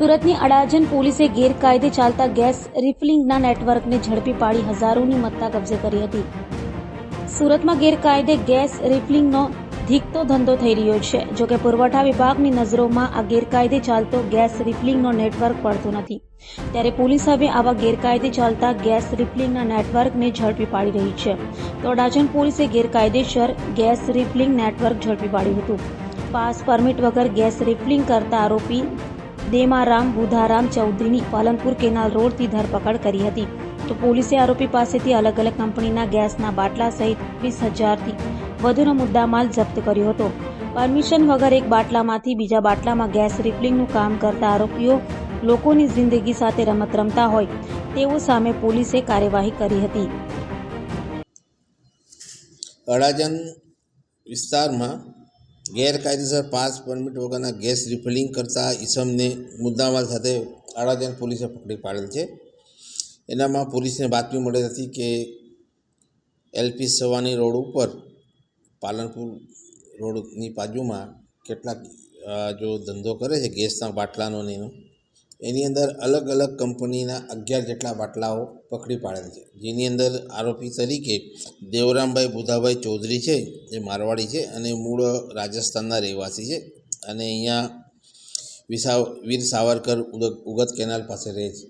સુરતની અડાજણ પોલીસે ગેરકાયદે ચાલતા ગેસ રિફિલિંગના નેટવર્કને ઝડપી પાડી હજારોની મત્તા કબજે કરી હતી. સુરતમાં ગેરકાયદે ગેસ રિફિલિંગનો ધીકતો ધંધો થઈ રહ્યો છે. જોકે પુરવઠા વિભાગની નજરોમાં આ ગેરકાયદે ચાલતો ગેસ રિફિલિંગનો નેટવર્ક પડતો નથી. ત્યારે પોલીસ હવે આવા ગેરકાયદે ચાલતા ગેસ રિફિલિંગના નેટવર્કને ઝડપી પાડી રહી છે. તો અડાજણ પોલીસે ગેરકાયદેસર ગેસ રિફિલિંગ નેટવર્ક ઝડપી પાડ્યું હતું. પાસ પરમિટ વગર ગેસ રિફિલિંગ કરતા આરોપી દેમારામ બુધારામ ચૌધરીની પાલનપુર કેનાલ રોડથી ધરપકડ કરી હતી. તો પોલીસે આરોપી પાસેથી અલગ અલગ કંપનીના ગેસના બાટલા સહિત 20,000થી વધુનો મુદ્દામાલ જપ્ત કર્યો હતો. પરમિશન વગર એક બાટલામાંથી બીજા બાટલામાં ગેસ રિફિલિંગનું કામ કરતા આરોપીઓ લોકોની જિંદગી સાથે રમત રમતા હોય તેઓ સામે પોલીસે કાર્યવાહી કરી હતી. અડાજણ વિસ્તારમાં ગેરકાયદેસર પાસ પરમિટ વગરના ગેસ રિફિલિંગ કરતા ઈસમને મુદ્દામાલ સાથે અડાજણ પોલીસે પકડી પાડેલ છે. એનામાં પોલીસને બાતમી મળેલ હતી કે એલપી સવાની રોડ ઉપર પાલનપુર રોડની બાજુમાં કેટલાક જો ધંધો કરે છે ગેસના બાટલાનો ને એની અંદર અલગ અલગ કંપનીના 11 જેટલા બાટલાઓ પકડી પાડેલ છે. જેની અંદર આરોપી તરીકે દેવરામભાઈ બુધાભાઈ ચૌધરી છે, જે મારવાડી છે અને મૂળ રાજસ્થાનના રહેવાસી છે અને અહીંયા વીર સાવરકર ઉગત કેનાલ પાસે રહે છે.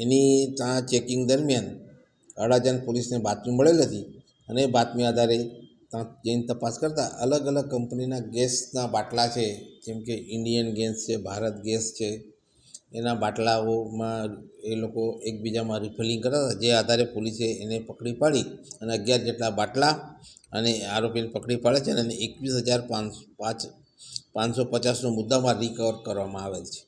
એની ત્યાં ચેકિંગ દરમિયાન અડાજણ પોલીસને બાતમી મળેલ હતી અને બાતમી આધારે ત્યાં જઈને તપાસ કરતાં અલગ અલગ કંપનીના ગેસના બાટલા છે, જેમ કે ઇન્ડિયન ગેસ છે, ભારત ગેસ છે, એના બાટલાઓમાં એ લોકો એકબીજામાં રિફિલિંગ કરતા હતા. જે આધારે પોલીસે એને પકડી પાડી અને 11 જેટલા બાટલા અને આરોપીને પકડી પાડે છે અને 21,550નો મુદ્દામાલ રિકવર કરવામાં આવેલ છે.